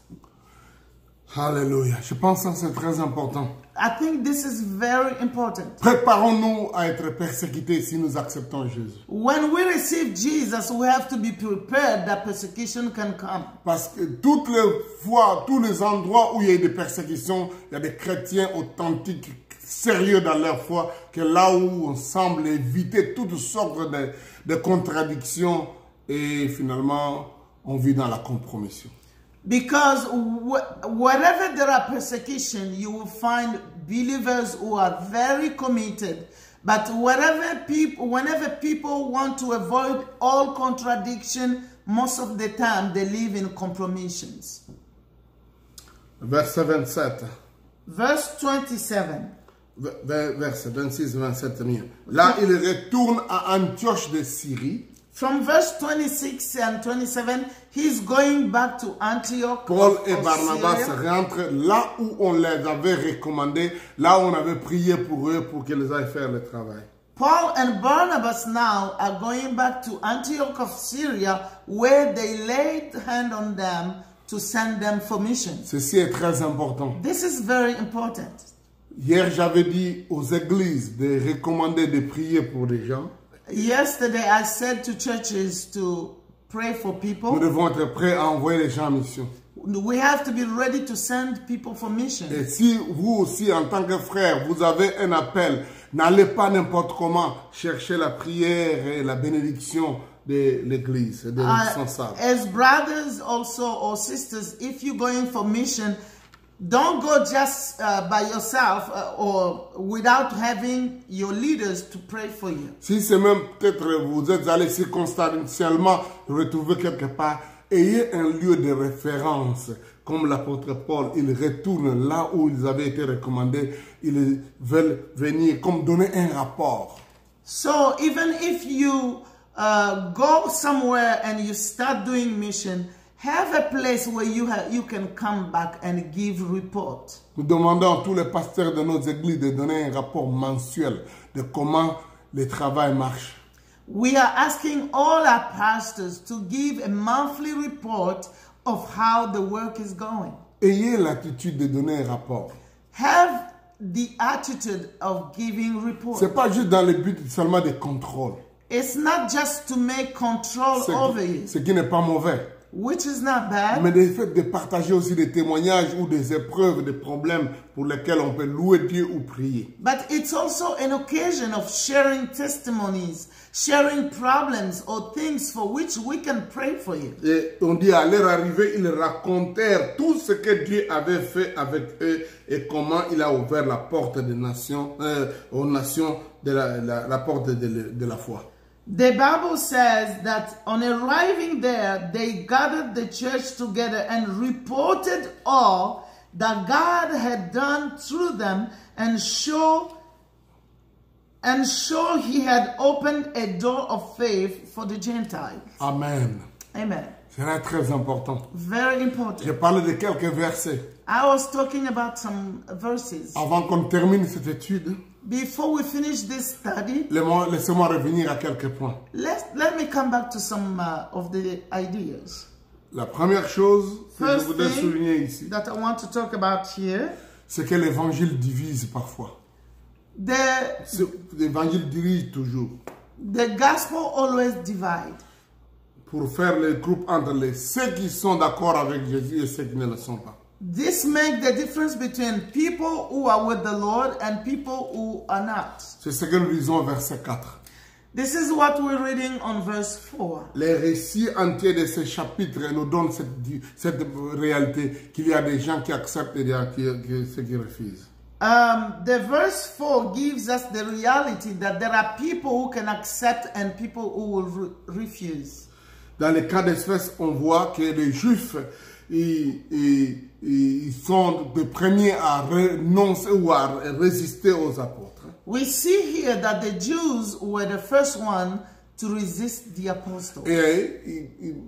Alléluia. Je pense que c'est très important. I think this is very important. Préparons-nous à être persécutés si nous acceptons Jésus. When we receive Jesus, we have to be prepared that persecution can come. Parce que toutes les fois, tous les endroits où il y a des persécutions, il y a des chrétiens authentiques, sérieux dans leur foi, que là où on semble éviter toutes sortes de contradictions et finalement, on vit dans la compromission. Because wherever there are persecution, you will find believers who are very committed. But whenever people want to avoid all contradiction, most of the time they live in compromisions. Verset 27. Verse 27. Verset 26, 27. Là, il retourne à Antioche de Syrie. From verse 26 and 27, he's going back to Antioch. Paul et Barnabas rentrent là où on les avait recommandés, là où on avait prié pour eux pour qu'ils aillent faire le travail. Paul and Barnabas now are going back to Antioch of Syria, where they laid hand on them to send them for mission. Ceci est très important. This is very important. Hier, j'avais dit aux églises de recommander de prier pour les gens. Yesterday, I said to churches to pray for Nous people. devons être prêts à envoyer les gens en mission. We have to be ready to send people for mission. Et si vous aussi, en tant que frère, vous avez un appel, n'allez pas n'importe comment chercher la prière et la bénédiction de l'Église, des responsables. As brothers also or sisters, if you're going for mission, don't go just by yourself or without having your leaders to pray for you. Si c'est même peut-être vous êtes allé circonstanciellement retrouver quelque part, ayez un lieu de référence. Comme l'apôtre Paul, ils retournent là où ils avaient été recommandés. Ils veulent venir comme donner un rapport. So even if you go somewhere and you start doing mission, have a place where you can come back and give report. Nous demandons à tous les pasteurs de nos églises de donner un rapport mensuel de comment le travail marche. We are asking all our pastors to give a monthly report of how the work is going. Ayez l'attitude de donner un rapport. Have the attitude of giving report. C'est pas juste dans le but seulement de contrôle. It's not just to make control over you, Ce qui n'est pas mauvais. which is not bad. Mais le fait de partager aussi des témoignages ou des épreuves, des problèmes pour lesquels on peut louer Dieu ou prier. But it's also an occasion of sharing testimonies, sharing problems or things for which we can pray for you. Et on dit à leur arrivée, ils racontèrent tout ce que Dieu avait fait avec eux et comment il a ouvert la porte des nations, aux nations de la porte de la foi. The Bible says that on arriving there, they gathered the church together and reported all that God had done through them and show he had opened a door of faith for the Gentiles. Amen. Amen. C'est très important. Very important. Je parle de quelques versets. I was talking about some verses. Avant qu'on termine cette étude, Before we finish this study, laissez-moi revenir à quelques points. let me come back to some of the ideas. La première chose que je First voudrais thing souligner ici, that I want to talk about here, c'est que l'évangile divise parfois. L'évangile divise toujours. the gospel always divide. Pour faire le groupe entre ceux qui sont d'accord avec Jésus et ceux qui ne le sont pas. This makes the difference between people who are with the Lord and people who are not. C'est ce que nous lisons au verset 4. This is what we're reading on verse 4. Les récits entiers de ce chapitre nous donnent cette réalité qu'il y a des gens qui acceptent et ceux qui refusent. The verse 4 gives us the reality that there are people who can accept and people who will refuse. Dans le cas d'espèce, on voit que les Juifs ils sont les premiers à renoncer ou à résister aux apôtres. We see here that the Jews were the first one to resist the apostles.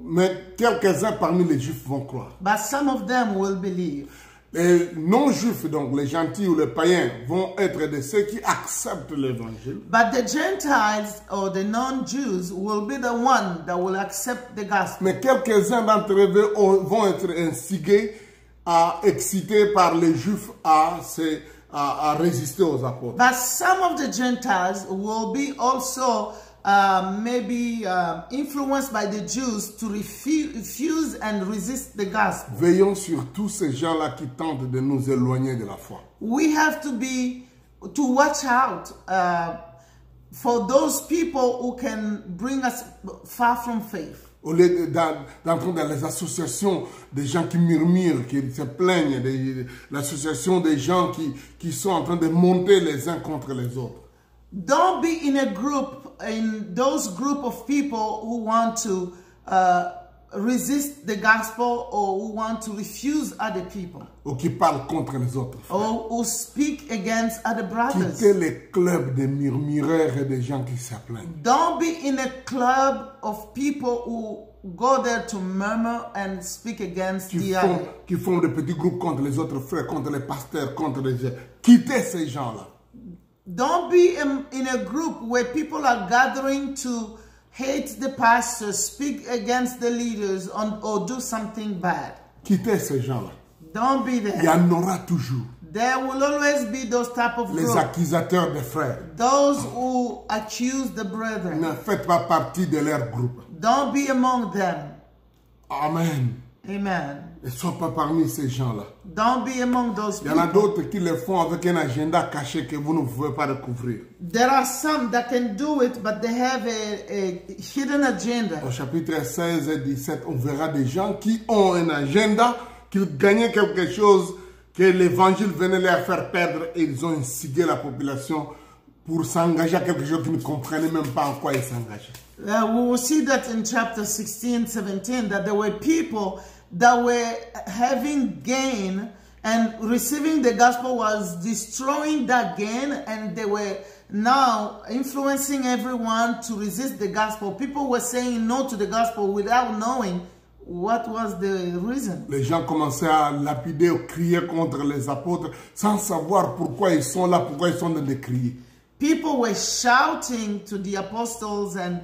Mais quelques-uns parmi les Juifs vont croire. But some of them will believe. Les non-juifs, donc les gentils ou les païens, vont être de ceux qui acceptent l'évangile. But the Gentiles or the non-Jews will be the one that will accept the gospel. Mais quelques-uns d'entre eux vont être instigés, excités par les Juifs à résister aux apôtres. But some of the Gentiles will be also maybe influenced by the Jews to refuse and resist the gospel. Veillons sur tous ces gens-là qui tentent de nous éloigner de la foi. We have to watch out for those people who can bring us far from faith. Au lieu d'entrer dans les associations des gens qui murmurent, qui se plaignent, l'association des gens qui sont en train de monter les uns contre les autres. Don't be in a group, in those group of people who want to resist the gospel or who want to refuse other people. Ou qui parlent contre les autres. Or who speak against other brothers. Quittez les clubs de murmureurs et des gens qui se plaignent. Don't be in a club of people who go there to murmur and speak against the other. Qui font des petits groupes contre les autres frères, contre les pasteurs, contre les... Quittez ces gens-là. Don't be in a group where people are gathering to hate the pastor, speak against the leaders, or do something bad. Quittez ces gens-là. Don't be there. Il y en aura toujours. There will always be those type of Les groups. accusateurs des frères. Those who accuse the brethren. Ne faites pas partie de leur groupe. Don't be among them. Amen. Amen. Ne sois pas parmi ces gens-là. Don't be among those Il y en a people. d'autres qui le font avec un agenda caché que vous ne pouvez pas découvrir. There are some that can do it, but they have a hidden agenda. Au chapitre 16 et 17, on verra des gens qui ont un agenda, qui gagnaient quelque chose que l'évangile venait leur faire perdre et ils ont instigé la population pour s'engager à quelque chose qu'ils ne comprenaient même pas en quoi ils s'engageaient. We will see that in chapter 16, 17, that there were people that were having gain, and receiving the gospel was destroying that gain, and they were now influencing everyone to resist the gospel. People were saying no to the gospel without knowing what was the reason. Les gens commençaient à lapider ou crier contre les apôtres sans savoir pourquoi ils sont là, pourquoi ils sont dans des crier. People were shouting to the apostles, and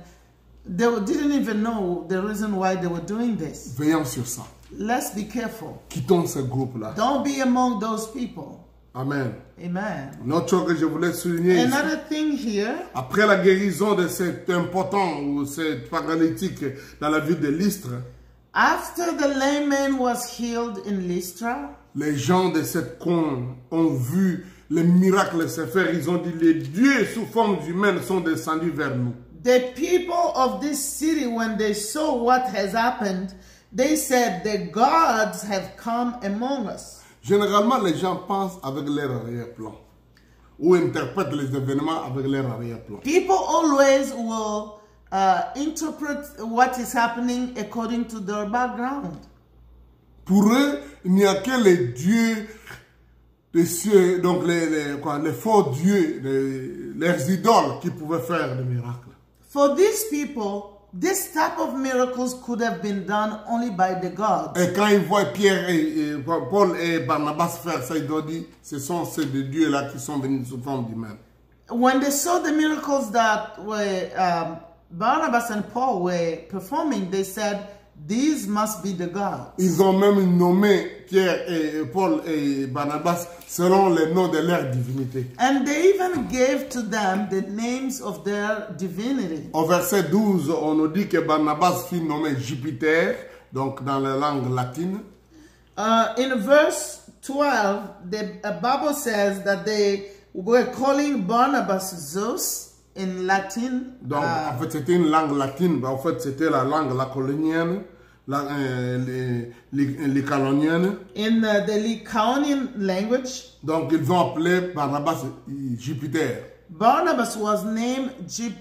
they didn't even know the reason why they were doing this. Veillons sur ça. Let's be careful. Quittons ce groupe-là. Don't be among those people. Amen. Amen. Une autre chose que je voulais souligner ici, Another thing here, après la guérison de cet impotent ou cet paralytique dans la ville de Lystre, after the lame man was healed in Lystra, les gens de cette coin ont vu les miracles se faire. Ils ont dit, les dieux sous forme humaine sont descendus vers nous. the people of this city, when they saw what has happened, they said, the gods have come among us. Généralement, les gens pensent avec leur arrière-plan ou interprètent les événements avec leur arrière-plan. People always will interpret what is happening according to their background. Pour eux, il n'y a que les dieux des cieux, donc les faux dieux, leurs idoles qui pouvaient faire des miracles. For these people, this type of miracles could have been done only by the gods. Et quand ils voient Pierre et Paul et Barnabas faire ça, ils ont dit, ce sont ces deux dieux-là qui sont venus sous forme d'humains. When they saw the miracles that were Barnabas and Paul were performing, they said, these must be the gods. Ils ont même nommé Pierre et Paul et Barnabas selon les noms de leur divinité. And they even gave to them the names of their divinity. Au verset 12, on nous dit que Barnabas fut nommé Jupiter, donc dans la langue latine. In verse 12, the Bible says that they were calling Barnabas Zeus in Latin. Donc, en fait, c'était une langue latine. En fait, c'était la langue lacolonienne, lycaonienne. In the Lycaonian language, Donc, ils ont appelé Barnabas Jupiter, Barnabas was named qui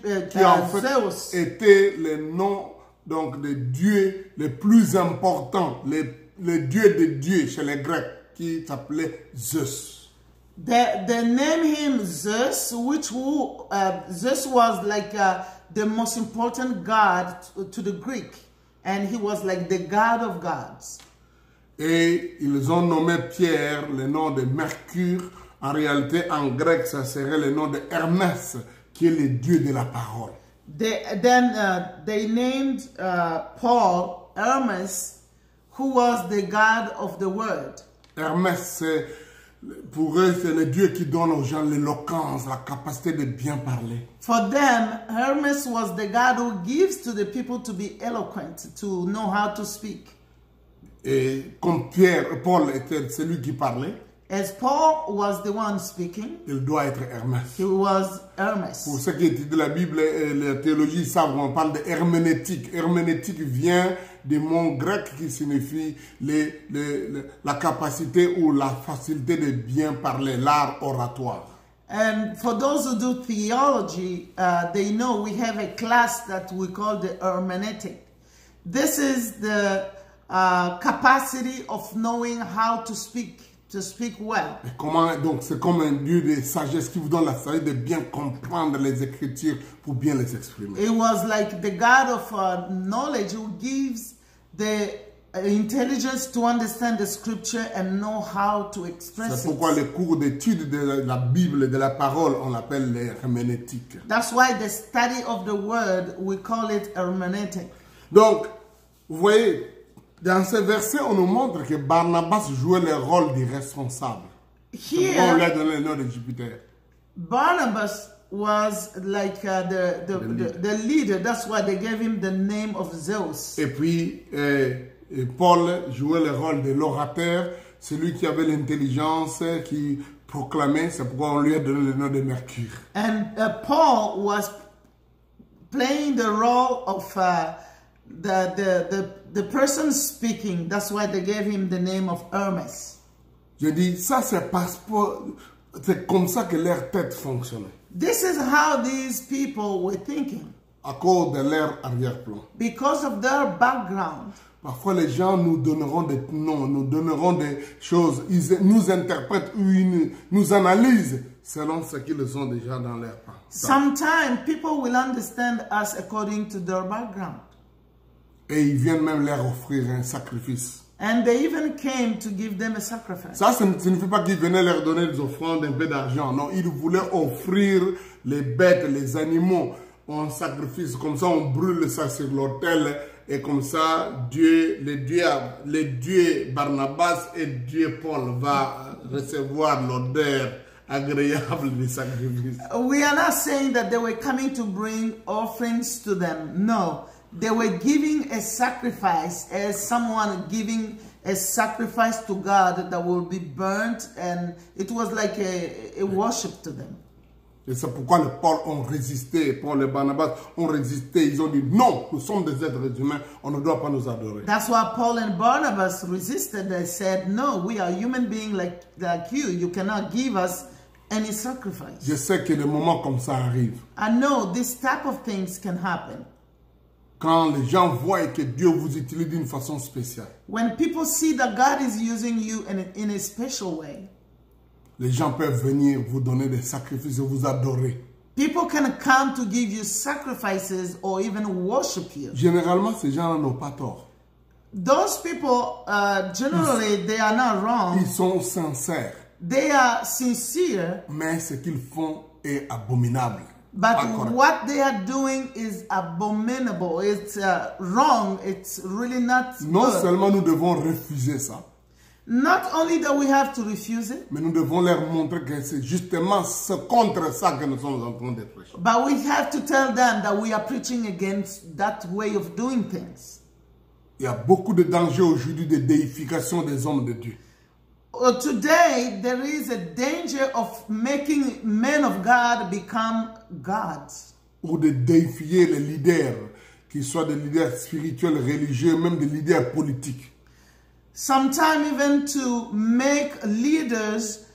en fait Zeus. était le nom donc, des dieux les plus importants, les dieux des dieux chez les Grecs, qui s'appelait Zeus. They named him Zeus, which Zeus was like the most important god to the Greek, and he was like the god of gods. Et ils ont nommé Pierre le nom de Mercure. En réalité, en grec, ça serait le nom de Hermès, qui est le dieu de la parole. They named Paul Hermes, who was the god of the word. Hermès, pour eux, c'est le dieu qui donne aux gens l'éloquence, la capacité de bien parler. For them, Hermes was the god who gives to the people to be eloquent, to know how to speak. Et comme Paul était celui qui parlait, As Paul was the one speaking, il doit être Hermès. he was Hermes. Pour ceux qui étudient la Bible et la théologie, savent, on parle de herméneutique. Herméneutique vient du mot grec qui signifie la capacité ou la facilité de bien parler, l'art oratoire. And for those who do theology, they know we have a class that we call the hermeneutic. This is the capacity of knowing how to speak well. Et comment, donc c'est comme un Dieu de sagesse qui vous donne la sagesse de bien comprendre les Écritures pour bien les exprimer. It was like the God of knowledge who gives the intelligence to understand the scripture and know how to express C'est pourquoi it. les cours d'étude de la Bible et de la parole, on l'appelle l'herméneutique. That's why the study of the word, we call it hermeneutic. Donc, vous voyez, dans ce verset, on nous montre que Barnabas jouait le rôle du responsable. On lui a Here, donné le nom de Jupiter. Barnabas was like the leader. That's why they gave him the name of Zeus. Et puis, Paul jouait le rôle de l'orateur, celui qui avait l'intelligence, qui proclamait. C'est pourquoi on lui a donné le nom de Mercure. And Paul was playing the role of the person speaking. That's why they gave him the name of Hermes. Je dis, ça c'est comme ça que leur tête fonctionnait. This is how these people were thinking. À cause de leur arrière-plan. Because of their background. Parfois, les gens nous donneront des noms, nous donneront des choses. Ils nous interprètent ou ils nous analysent selon ce qu'ils ont déjà dans leur part. Sometimes people will understand us according to their background. Et ils viennent même leur offrir un sacrifice. And they even came to give them a sacrifice. Ça ne signifie pas qu'ils venaient leur donner des offrandes, un peu d'argent. Non, ils voulaient offrir les bêtes, les animaux en sacrifice. Comme ça, on brûle ça sur l'autel. Et comme ça, le Dieu Barnabas et Dieu Paul va recevoir l'odeur agréable du sacrifice. We are not saying that they were coming to bring offerings to them. No. They were giving a sacrifice as someone giving a sacrifice to God that will be burnt, and it was like a worship to them. Et c'est pourquoi les Paul ont résisté, Paul et Barnabas ont résisté. Ils ont dit non, nous sommes des êtres humains, on ne doit pas nous adorer. That's why Paul and Barnabas resisted. They said, no, we are human beings like you. You cannot give us any sacrifice. Je sais que des moments comme ça arrivent. I know this type of things can happen. Quand les gens voient que Dieu vous utilise d'une façon spéciale. When people see that God is using you in a special way. Les gens peuvent venir vous donner des sacrifices et vous adorer. People can come to give you sacrifices or even worship you. Généralement, ces gens-là n'ont pas tort. Those people, generally, they are not wrong. Ils sont sincères. They are sincere. Mais ce qu'ils font est abominable. But what they are doing is abominable. It's wrong. It's really not Non good. seulement nous devons refuser ça. Not only that we have to refuse it, mais nous devons leur montrer que c'est justement contre ça que nous sommes en train de prêcher. but we have to tell them that we are preaching against that way of doing things. Il y a beaucoup de dangers aujourd'hui de déification des hommes de Dieu. Today, there is a danger of making men of God become gods. Ou de déifier les leaders, qu'ils soient des leaders spirituels, religieux, même des leaders politiques. Sometimes even to make leaders,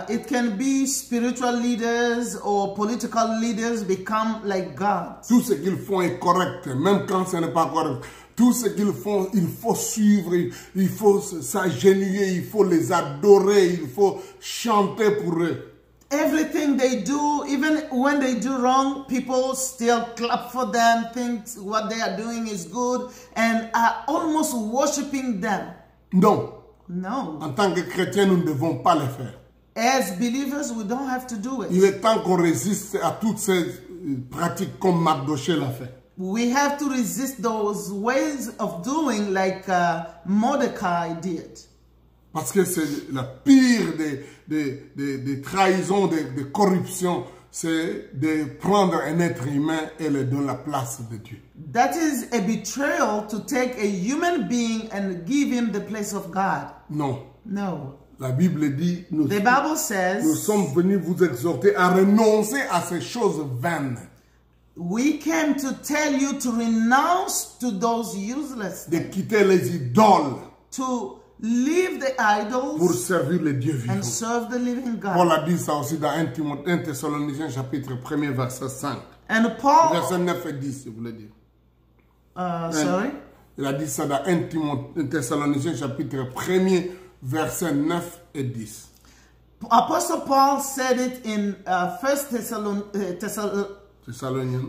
it can be spiritual leaders or political leaders become like God. Tout ce qu'ils font est correct, même quand ce n'est pas correct. Tout ce qu'ils font, il faut suivre, il faut s'agenouiller, il faut les adorer, il faut chanter pour eux. Everything they do, even when they do wrong, people still clap for them, think what they are doing is good, and are almost worshiping them. Non. No. En tant que chrétiens, nous ne devons pas le faire. As believers, we don't have to do it. Il est temps qu'on résiste à toutes ces pratiques comme Mardoché l'a fait. We have to resist those ways of doing like Mordecai did. Parce que c'est la pire des trahisons, des corruptions, c'est de prendre un être humain et le donner la place de Dieu. That is a betrayal to take a human being and give him the place of God. Non. No. La Bible dit, nous sommes venus vous exhorter à renoncer à ces choses vaines. We came to tell you to renounce to those useless things. De quitter les idoles. To leave the idols. Pour servir le Dieu vivant. And serve the living God. Paul a dit ça aussi dans 1 Thessaloniciens chapitre 1er verset 5. And Paul, verset 9 et 10, si vous voulez dire. Sorry? Il a dit ça dans 1 Thessaloniciens chapitre 1er verset 9 et 10. Apostle Paul said it in 1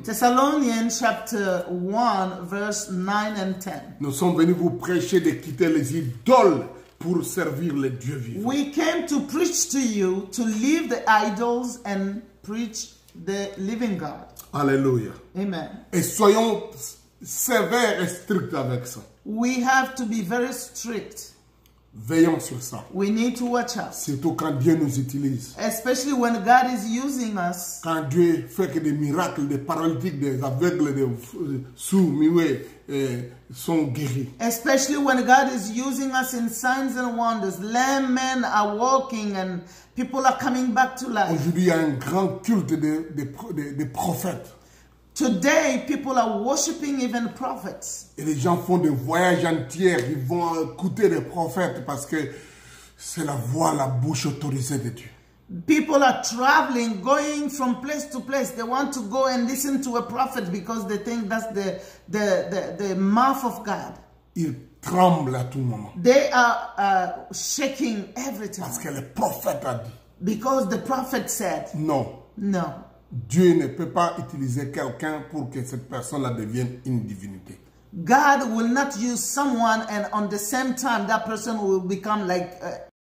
Thessalonians chapter 1 verse 9 and 10. Nous sommes venus vous prêcher de quitter les idoles pour servir le Dieu vivant. We came to preach to you to leave the idols and preach the living God. Alléluia. Amen. Et soyons sévères et stricts avec ça. We have to be very strict. Veillons sur ça. We need to watch out. Surtout quand Dieu nous utilise. Especially when God is using us. Quand Dieu fait que des miracles, des paralytiques, des aveugles, des sourds, muets sont guéris. Especially when God is using us in signs and wonders. Lame men are walking and people are coming back to life. Aujourd'hui, il y a un grand culte des prophètes. Today, people are worshiping even prophets. Et les gens font des voyages entiers. Ils vont écouter les prophètes parce que c'est la voix, la bouche autorisée de Dieu. People are traveling, going from place to place. They want to go and listen to a prophet because they think that's the mouth of God. Ils tremblent à tout moment. They are shaking every time. Parce que le prophète a dit. Because the prophet said. Non. No. Dieu ne peut pas utiliser quelqu'un pour que cette personne-là devienne une divinité. God will not use someone and on the same time that person will become like